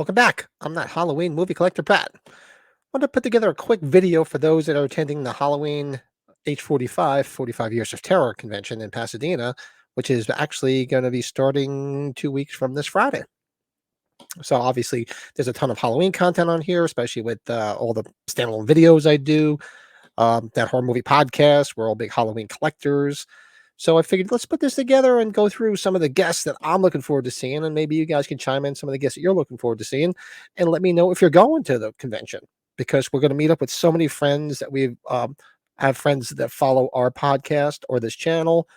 Welcome back. I'm that Halloween movie collector, Pat. I want to put together a quick video for those that are attending the Halloween H45, 45 Years of Terror convention in Pasadena, which is actually going to be starting 2 weeks from this Friday. So obviously, there's a ton of Halloween content on here, especially with all the standalone videos I do, that horror movie podcast. We're all big Halloween collectors. So I figured let's put this together and go through some of the guests that I'm looking forward to seeing, and maybe you guys can chime in some of the guests that you're looking forward to seeing, and let me know if you're going to the convention, because we're going to meet up with so many friends that we have friends that follow our podcast or this channel,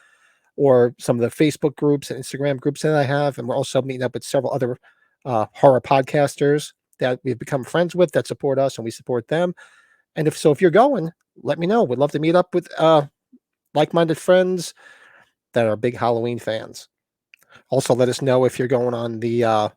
or some of the Facebook groups and Instagram groups that I have, and we're also meeting up with several other horror podcasters that we've become friends with that support us and we support them. And if you're going, let me know. We'd love to meet up with like-minded friends that are big Halloween fans. Also, let us know if you're going on the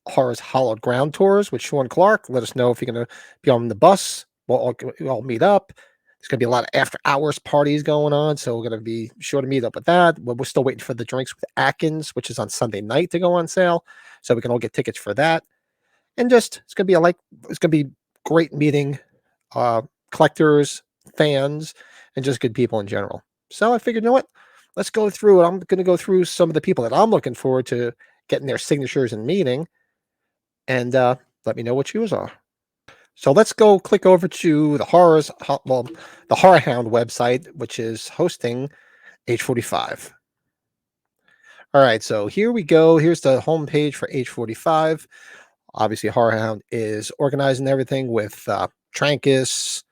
Horror's Hallowed Ground tours with Sean Clark. Let us know if you're going to be on the bus. We'll all meet up. There's going to be a lot of after-hours parties going on, so we're going to be sure to meet up with that. We're still waiting for the drinks with Atkins, which is on Sunday night, to go on sale, so we can all get tickets for that. And just it's going to be great meeting collectors, fans, and just good people in general. So I figured, you know what? Let's go through it. I'm going to go through some of the people that I'm looking forward to getting their signatures and meeting, and let me know what yours are. So let's go click over to the Horror Hound website, which is hosting H45. All right, so here we go. Here's the homepage for H45. Obviously, Horror Hound is organizing everything with Trancas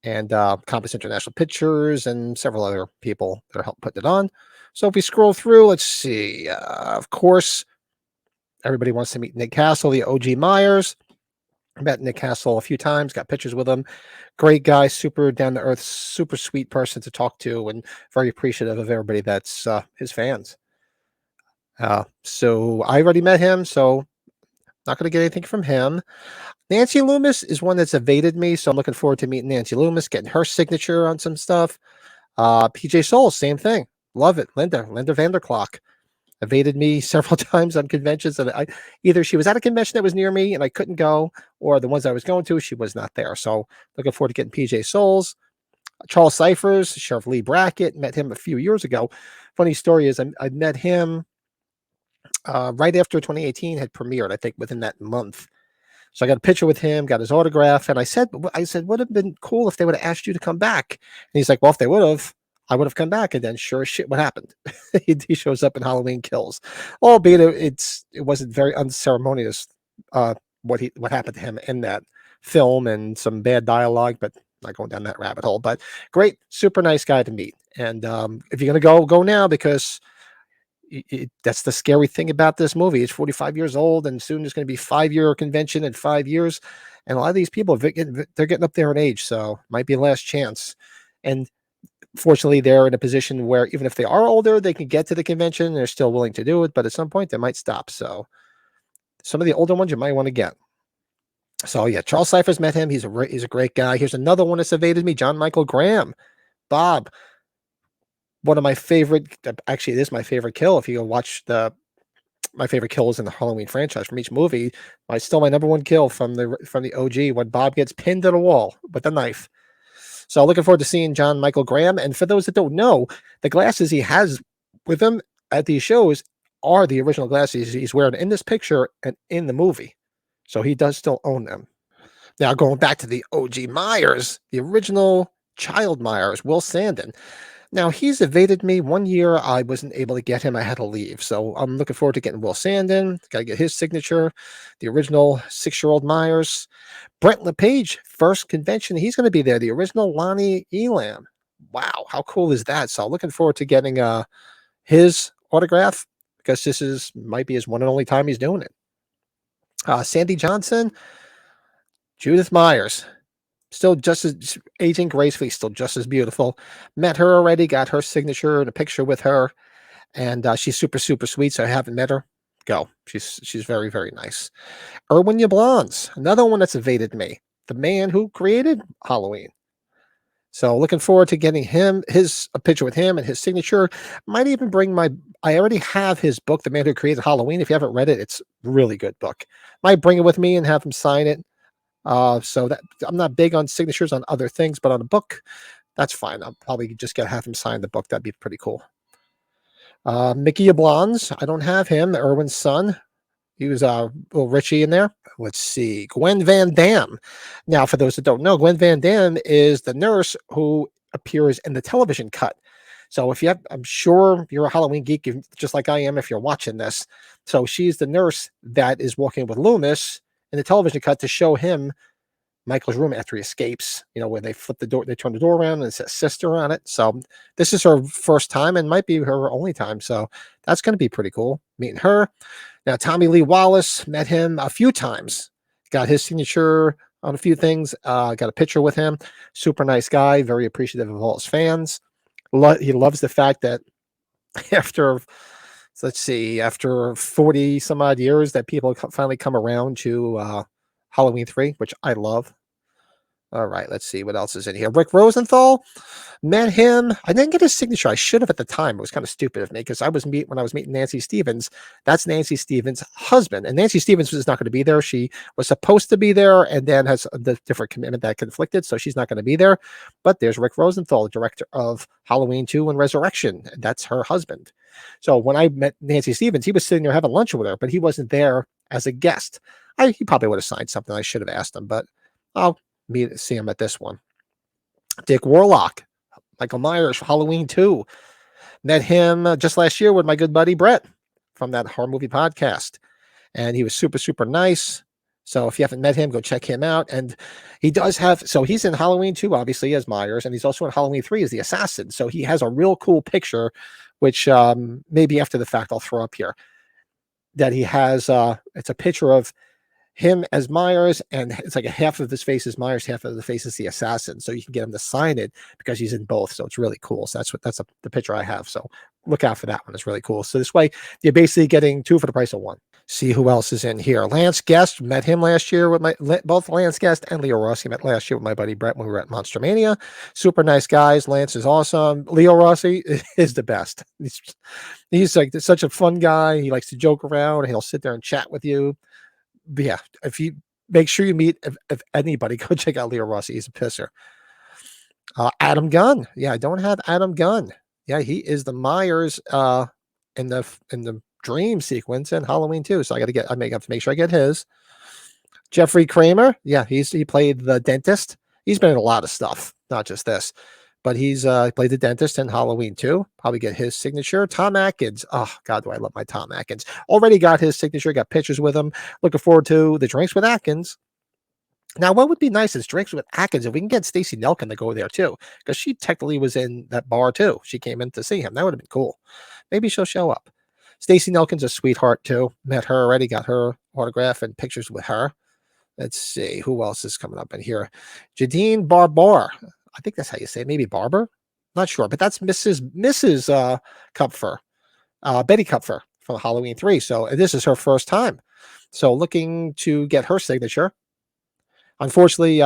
and Compass International Pictures and several other people that are helping put it on. So if we scroll through, let's see. Of course, everybody wants to meet Nick Castle, the OG Myers. I met Nick Castle a few times, got pictures with him. Great guy, super down-to-earth, super sweet person to talk to, and very appreciative of everybody that's his fans. So I already met him, so not going to get anything from him. Nancy Loomis is one that's evaded me, so I'm looking forward to meeting Nancy Loomis, getting her signature on some stuff. PJ Souls, same thing. Love it. Linda Vanderclock evaded me several times on conventions, and either she was at a convention that was near me and I couldn't go, or the ones I was going to, she was not there. So looking forward to getting PJ Souls. Charles Cyphers, Sheriff Lee Brackett, met him a few years ago. Funny story is I met him right after 2018 had premiered, I think within that month. So I got a picture with him, got his autograph, and I said, would have been cool if they would have asked you to come back. And he's like, well, if they would have, I would have come back. And then sure as shit, what happened? He shows up in Halloween Kills, albeit it wasn't very unceremonious what happened to him in that film, and some bad dialogue, but not going down that rabbit hole. But great, super nice guy to meet. And if you're gonna go now, because that's the scary thing about this movie. It's 45 years old, and soon there's going to be 5-year convention in 5 years. And a lot of these people, they're getting up there in age, so might be a last chance. And fortunately, they're in a position where even if they are older, they can get to the convention. They're still willing to do it, but at some point they might stop. So some of the older ones you might want to get. So yeah, Charles Cyphers, met him. He's a great guy. Here's another one that's evaded me, John Michael Graham. Bob, one of my favorite, actually it is my favorite kill. If you go watch my favorite kills in the Halloween franchise from each movie, still my number one kill from the OG, when Bob gets pinned to the wall with a knife. So looking forward to seeing John Michael Graham. And for those that don't know, the glasses he has with him at these shows are the original glasses he's wearing in this picture and in the movie. So he does still own them. Now going back to the OG Myers, the original child Myers, Will Sandin. Now, he's evaded me. 1 year, I wasn't able to get him. I had to leave. So I'm looking forward to getting Will Sandin. Got to get his signature. The original 6-year-old Myers. Brent LePage, first convention. He's going to be there. The original Lonnie Elam. Wow, how cool is that? So looking forward to getting his autograph, because this might be his one and only time he's doing it. Sandy Johnson. Judith Myers. Still just as aging gracefully, still just as beautiful. Met her already, got her signature and a picture with her, and she's super, super sweet. So I haven't met her. Go. She's very, very nice. Erwin Yablans, another one that's evaded me. The man who created Halloween. So looking forward to getting a picture with him and his signature. Might even bring I already have his book, The Man Who Created Halloween. If you haven't read it, it's a really good book. Might bring it with me and have him sign it. So that I'm not big on signatures on other things, but on a book, that's fine. I'll probably just have him sign the book. That'd be pretty cool. Mickey Yablans, I don't have him. Irwin's son. He was little Richie in there. Let's see. Gwen Van Damme. Now, for those that don't know, Gwen Van Damme is the nurse who appears in the television cut. So I'm sure you're a Halloween geek, just like I am if you're watching this. So she's the nurse that is walking with Loomis in the television cut to show him Michael's room after he escapes, when they flip the door, they turn the door around and it says sister on it. So this is her first time and might be her only time. So that's going to be pretty cool meeting her. Now, Tommy Lee Wallace, met him a few times, got his signature on a few things, got a picture with him. Super nice guy, very appreciative of all his fans. He loves the fact that after 40 some odd years that people finally come around to Halloween 3, which I love. All right, let's see what else is in here. Rick Rosenthal, met him. I didn't get his signature. I should have at the time. It was kind of stupid of me because when I was meeting Nancy Stevens, that's Nancy Stevens' husband. And Nancy Stevens was not going to be there. She was supposed to be there and then has the different commitment that conflicted. So she's not going to be there. But there's Rick Rosenthal, the director of Halloween 2 and Resurrection. And that's her husband. So when I met Nancy Stevens, he was sitting there having lunch with her, but he wasn't there as a guest. He probably would have signed something. I should have asked him, but I'll see him at this one. Dick Warlock, Michael Myers, Halloween 2. Met him just last year with my good buddy Brett from that horror movie podcast. And he was super, super nice. So if you haven't met him, go check him out. And he does he's in Halloween 2, obviously, as Myers, and he's also in Halloween 3 as the assassin. So he has a real cool picture, which maybe after the fact I'll throw up here, that he has, it's a picture of him as Myers, and it's like a half of his face is Myers, half of the face is the assassin. So you can get him to sign it because he's in both. So it's really cool. So that's the picture I have. So look out for that one. It's really cool. So this way you're basically getting 2 for the price of 1. See who else is in here. Lance Guest, met him last year with both Lance Guest and Leo Rossi met last year with my buddy Brett when we were at Monster Mania. Super nice guys. Lance is awesome. Leo Rossi is the best. He's like such a fun guy. He likes to joke around. He'll sit there and chat with you. But yeah, if you make sure you meet if anybody, go check out Leo Rossi. He's a pisser. Adam Gunn. Yeah, I don't have Adam Gunn. Yeah, he is the Myers in the dream sequence in Halloween 2. So I have to make sure I get his. Jeffrey Kramer. Yeah, he played the dentist. He's been in a lot of stuff, not just this. But he's played the dentist in Halloween 2. Probably get his signature. Tom Atkins. Oh, God, do I love my Tom Atkins. Already got his signature. Got pictures with him. Looking forward to the drinks with Atkins. Now, what would be nice is drinks with Atkins if we can get Stacey Nelkin to go there, too. Because she technically was in that bar, too. She came in to see him. That would have been cool. Maybe she'll show up. Stacey Nelkin's a sweetheart, too. Met her already. Got her autograph and pictures with her. Let's see. Who else is coming up in here? Jadine Barbar. I think that's how you say it. Maybe Barber. Not sure, but that's Mrs. Kupfer, Betty Kupfer from Halloween 3. So this is her first time. So looking to get her signature. Unfortunately,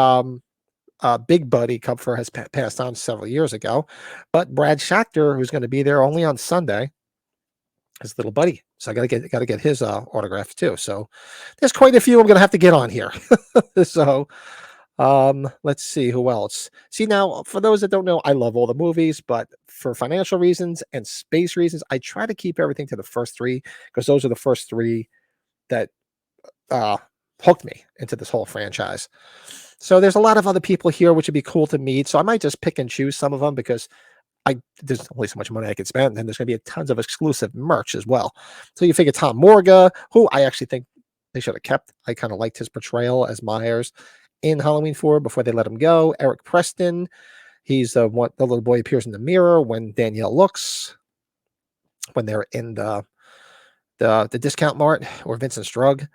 Big Buddy Kupfer has passed on several years ago, but Brad Schachter, who's going to be there only on Sunday, his little buddy. So I got to get his autograph too. So there's quite a few I'm going to have to get on here. So. Let's see who else. See, now, for those that don't know, I love all the movies, but for financial reasons and space reasons, I try to keep everything to the first 3 because those are the first 3 that hooked me into this whole franchise. So there's a lot of other people here which would be cool to meet. So I might just pick and choose some of them because there's only so much money I could spend, and there's going to be tons of exclusive merch as well. So you figure Tom Morga, who I actually think they should have kept. I kind of liked his portrayal as Myers in Halloween 4 before they let him go. Eric Preston, he's the little boy appears in the mirror when Danielle looks, when they're in the discount mart or Vincent's Drug.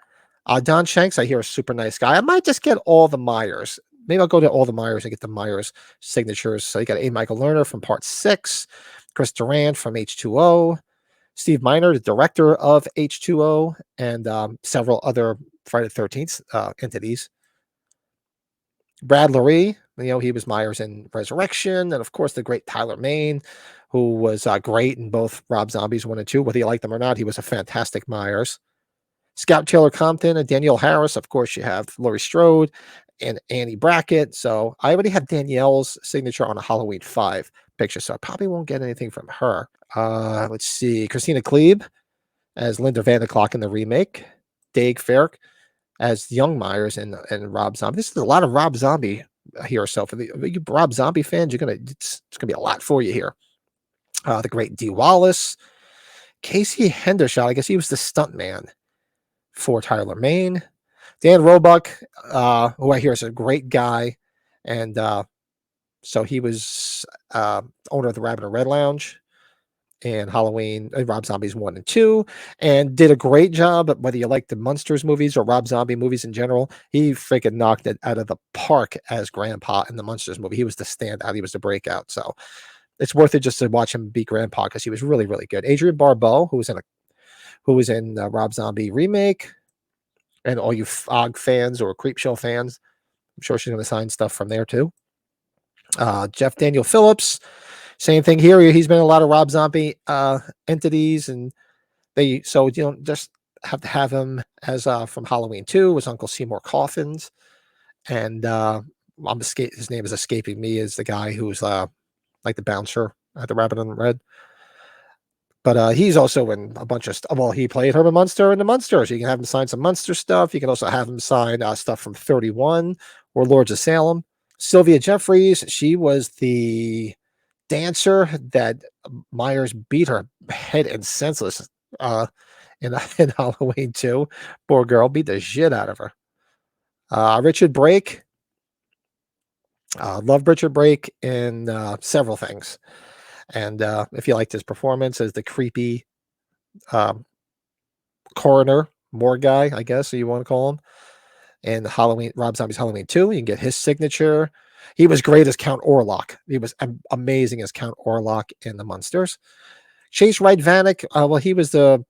Don Shanks, I hear, a super nice guy. I might just get all the Myers. Maybe I'll go to all the Myers and get the Myers signatures. So you got A. Michael Lerner from Part 6, Chris Duran from H2O, Steve Miner, the director of H2O, and several other Friday the 13th entities. Brad Lurie, He was Myers in Resurrection, and of course the great Tyler Mane, who was great in both Rob Zombies 1 and 2. Whether you like them or not, he was a fantastic Myers. Scout Taylor Compton and Danielle Harris. Of course, you have Laurie Strode and Annie Brackett. So I already have Danielle's signature on a Halloween 5 picture, so I probably won't get anything from her. Let's see. Christina Klebe as Linda Vanderclock in the remake. Dave Ferrick as young Myers and Rob Zombie. This is a lot of Rob Zombie here. So for you Rob Zombie fans, it's gonna be a lot for you here. The great Lee Wallace, Casey Hendershot. I guess he was the stunt man for Tyler Mane. Dan Roebuck, who I hear is a great guy, and so he was owner of the Rabbit and Red Lounge and Halloween, Rob Zombies 1 and 2, and did a great job. Whether you like the Munsters movies or Rob Zombie movies in general, he freaking knocked it out of the park as Grandpa in the Munsters movie. He was the standout. He was the breakout. So it's worth it just to watch him be Grandpa because he was really, really good. Adrienne Barbeau, who was in Rob Zombie remake, and all you Fog fans or Creepshow fans, I'm sure she's going to sign stuff from there too. Jeff Daniel Phillips, same thing here. He's been in a lot of Rob Zombie entities, and you don't just have to have him as from Halloween 2 was Uncle Seymour Coffins, and his name is escaping me, is the guy who's like the bouncer at the Rabbit and Red. But he's also in a bunch of stuff. Well, he played Herman Munster in the Munsters. You can have him sign some Munster stuff. You can also have him sign stuff from 31 or Lords of Salem. Sylvia Jeffries, she was the dancer that Myers beat her head and senseless in Halloween 2. Poor girl, beat the shit out of her. Richard Brake. Loved Richard Brake in several things. And if you liked his performance as the creepy coroner, morgue guy, I guess, so you want to call him, and Rob Zombie's Halloween 2, you can get his signature. He was great as Count Orlok. He was amazing as Count Orlok in the Munsters. Chase Wright Vanek, well, he was the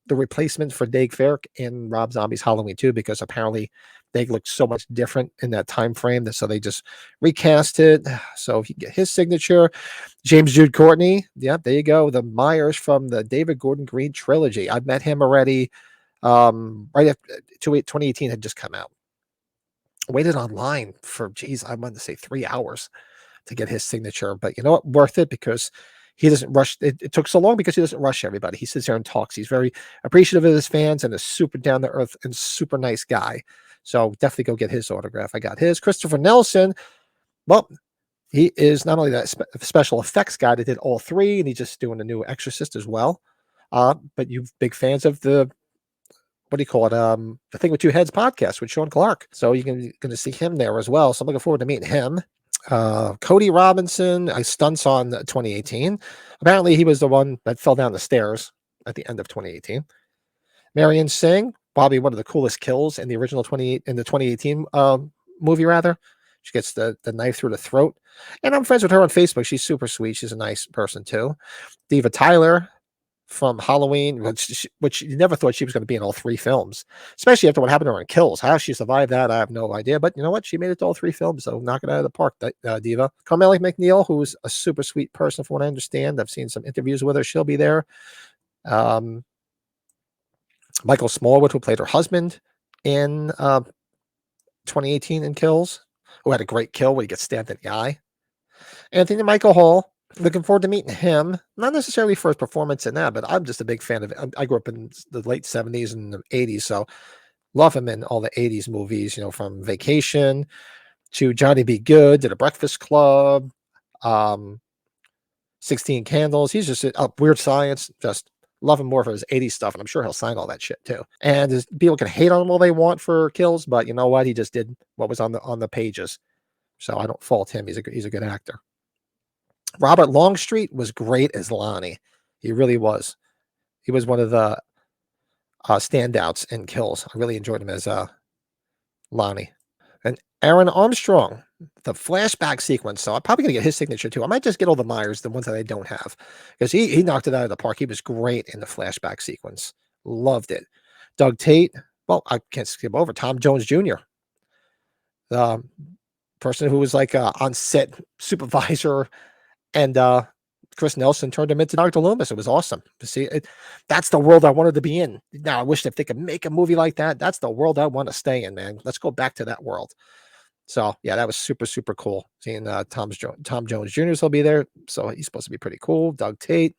replacement for Dave Ferrick in Rob Zombie's Halloween 2 because apparently they looked so much different in that time frame, so they just recast it. So if you get his signature, James Jude Courtney, yeah, there you go. The Myers from the David Gordon Green trilogy. I've met him already. Right after 2018 had just come out. Waited online for, I wanted to say 3 hours to get his signature, but you know what? Worth it because he doesn't rush. It took so long because he doesn't rush everybody. He sits there and talks. He's very appreciative of his fans and a super down to earth and super nice guy. So definitely go get his autograph. I got his. Christopher Nelson. Well, he is not only that special effects guy that did all 3, and he's just doing the new Exorcist as well. But you big fans of the, what do you call it? The Thing with Two Heads podcast with Sean Clark. So you're going to see him there as well. So I'm looking forward to meeting him. Cody Robinson, I stunts on 2018. Apparently he was the one that fell down the stairs at the end of 2018. Marion Singh, probably one of the coolest kills in the original 2018 movie rather. She gets the knife through the throat. And I'm friends with her on Facebook. She's super sweet. She's a nice person too. Diva Tyler from Halloween, which you never thought she was going to be in all 3 films, especially after what happened to her in Kills. How she survived that, I have no idea. But you know what? She made it to all 3 films, so knock it out of the park, Diva. Ellie McNeil, who's a super sweet person from what I understand. I've seen some interviews with her. She'll be there. Michael Smallwood, who played her husband in 2018 in Kills, who had a great kill when he gets stabbed in the eye. Anthony Michael Hall, looking forward to meeting him. Not necessarily for his performance in that, but I'm just a big fan of it. I grew up in the late 70s and the 80s, so love him in all the 80s movies, from Vacation to Johnny Be Good to The Breakfast Club, 16 Candles. He's just Weird Science, just love him more for his 80s stuff, and I'm sure he'll sign all that shit too. And people can hate on him all they want for Kills, but you know what? He just did what was on the pages, so I don't fault him. He's a good actor. Robert Longstreet was great as Lonnie. He really was. He was one of the standouts in Kills. I really enjoyed him as Lonnie. And Aaron Armstrong, the flashback sequence. So I'm probably going to get his signature too. I might just get all the Myers, the ones that I don't have, because he knocked it out of the park. He was great in the flashback sequence. Loved it. Doug Tate. Well, I can't skip over Tom Jones Jr. person who was like on set supervisor, and Chris Nelson turned him into Dr. Loomis. It was awesome to see it. That's the world I wanted to be in. Now I wish if they could make a movie like that, that's the world I want to stay in, man. Let's go back to that world. So yeah, that was super, super cool. Seeing Tom Jones Jr. will be there. So he's supposed to be pretty cool. Doug Tate.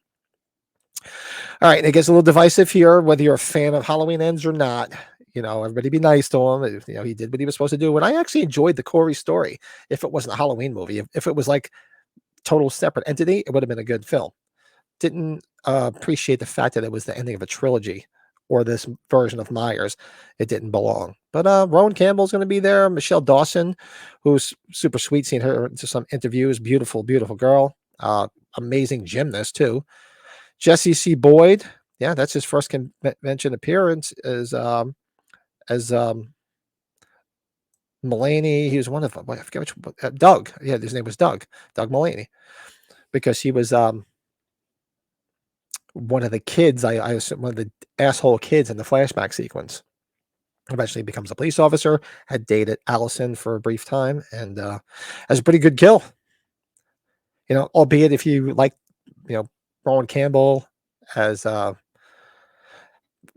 All right, it gets a little divisive here, whether you're a fan of Halloween Ends or not. Everybody be nice to him. He did what he was supposed to do. And I actually enjoyed the Corey story. If it wasn't a Halloween movie, if it was like total separate entity, it would have been a good film. Didn't appreciate the fact that it was the ending of a trilogy or this version of Myers. It didn't belong. But Rowan Campbell's going to be there. Michelle Dawson, who's super sweet, seeing her into some interviews. Beautiful, beautiful girl. Amazing gymnast too. Jesse C. Boyd. Yeah, that's his first convention appearance as Mulaney. He was one of them. I forget which Doug. Yeah, his name was Doug Mulaney, because he was one of the kids. I assume one of the asshole kids in the flashback sequence. Eventually becomes a police officer. Had dated Allison for a brief time, and has a pretty good kill. Albeit if you like, Rowan Campbell as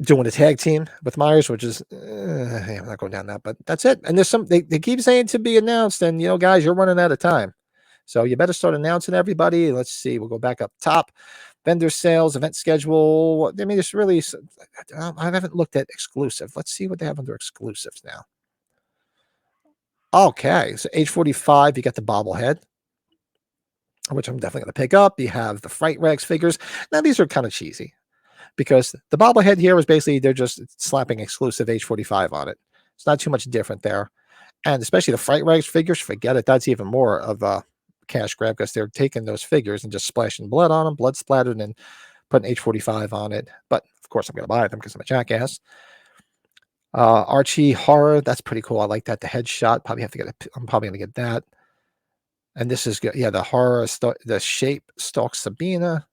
doing a tag team with Myers, which is I'm not going down that, but that's it. And there's some they keep saying to be announced, and guys, you're running out of time, so you better start announcing everybody. Let's see, we'll go back up top. Vendor sales, event schedule. I mean, it's really, I haven't looked at exclusive. Let's see what they have under exclusives now. Okay, so age 45, you got the bobblehead, which I'm definitely going to pick up. You have the Fright Rags figures. Now, these are kind of cheesy, because the bobblehead here is basically, they're just slapping exclusive age 45 on it. It's not too much different there. And especially the Fright Rags figures, forget it. That's even more of a cash grab, because they're taking those figures and just splashing blood on them, blood splattered, and putting age 45 on it. But of course, I'm going to buy them because I'm a jackass. Archie Horror, that's pretty cool. I like that. The headshot, I'm probably going to get that. And this is good. Yeah, the horror, the Shapestock Sabrina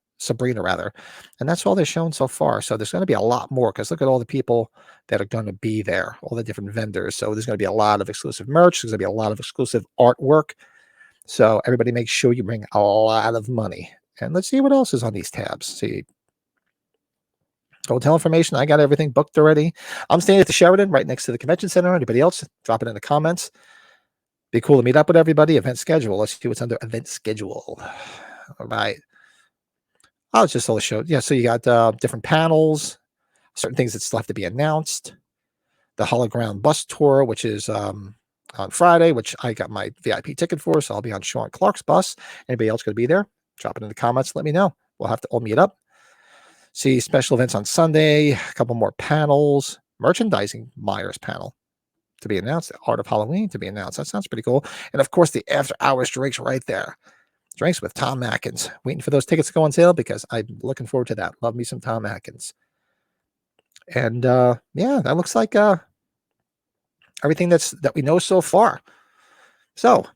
rather. And that's all they're showing so far. So there's going to be a lot more, because look at all the people that are going to be there, all the different vendors. So there's going to be a lot of exclusive merch. There's going to be a lot of exclusive artwork. So everybody make sure you bring a lot of money. And let's see what else is on these tabs. See, hotel information. I got everything booked already. I'm staying at the Sheraton right next to the convention center. Anybody else, drop it in the comments. Be cool to meet up with everybody. Event schedule. Let's see what's under event schedule. All right. Oh, it's just all the show. Yeah, so you got different panels, certain things that still have to be announced. The hologram bus tour, which is on Friday, which I got my VIP ticket for, so I'll be on Sean Clark's bus. Anybody else going to be there? Drop it in the comments. Let me know. We'll have to all meet up. See special events on Sunday. A couple more panels. Merchandising Myers panel to be announced. The Art of Halloween to be announced. That sounds pretty cool. And of course, the after hours drinks right there. Drinks with Tom Atkins. Waiting for those tickets to go on sale, because I'm looking forward to that. Love me some Tom Atkins. And yeah, that looks like everything that we know so far. So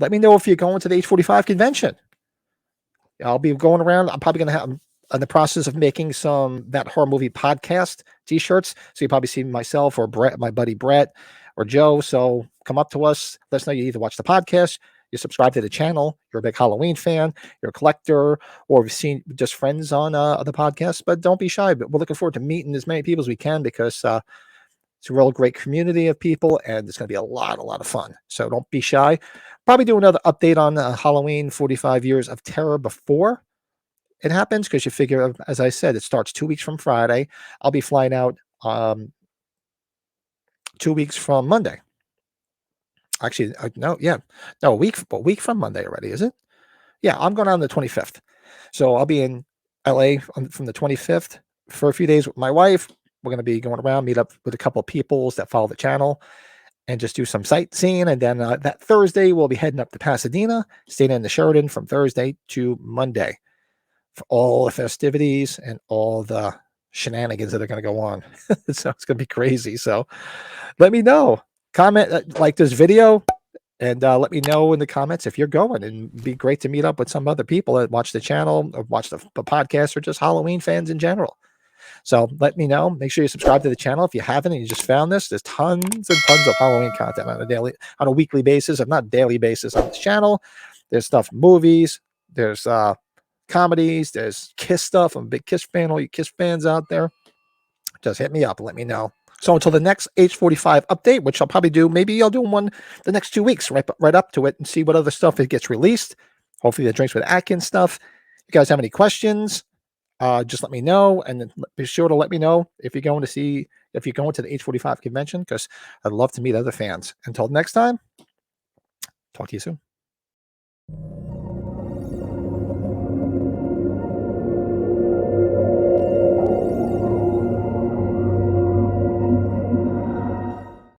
let me know if you're going to the H45 convention. I'll be going around. I'm probably going to have in the process of making some That Horror Movie podcast t-shirts. So you probably see myself or Brett, my buddy Brett or Joe. So come up to us. Let us know you either watch the podcast, you subscribe to the channel, you're a big Halloween fan, you're a collector, or we've seen just friends on the podcast. But don't be shy. But we're looking forward to meeting as many people as we can, because it's a real great community of people, and it's going to be a lot of fun. So don't be shy. Probably do another update on Halloween 45 Years of Terror before it happens, because you figure, as I said, it starts 2 weeks from Friday. I'll be flying out 2 weeks from Monday. Actually, a week from Monday already, is it? Yeah, I'm going on the 25th. So I'll be in LA from the 25th for a few days with my wife. We're going to be going around, meet up with a couple of people that follow the channel, and just do some sightseeing. And then that Thursday, we'll be heading up to Pasadena, staying in the Sheraton from Thursday to Monday for all the festivities and all the shenanigans that are going to go on. So it's going to be crazy. So let me know. Comment, like this video, and let me know in the comments if you're going. And it'd be great to meet up with some other people that watch the channel or watch the podcast, or just Halloween fans in general. So let me know. Make sure you subscribe to the channel if you haven't and you just found this. There's tons and tons of Halloween content on a weekly basis, if not daily basis, on this channel. There's stuff, movies. There's comedies. There's Kiss stuff. I'm a big Kiss fan. All you Kiss fans out there, just hit me up and let me know. So until the next H45 update, which I'll probably do, maybe I'll do one the next 2 weeks, right up to it, and see what other stuff it gets released. Hopefully the Drinks with Atkins stuff. If you guys have any questions, just let me know, and then be sure to let me know if you're going to the H45 convention, because I'd love to meet other fans. Until next time, talk to you soon.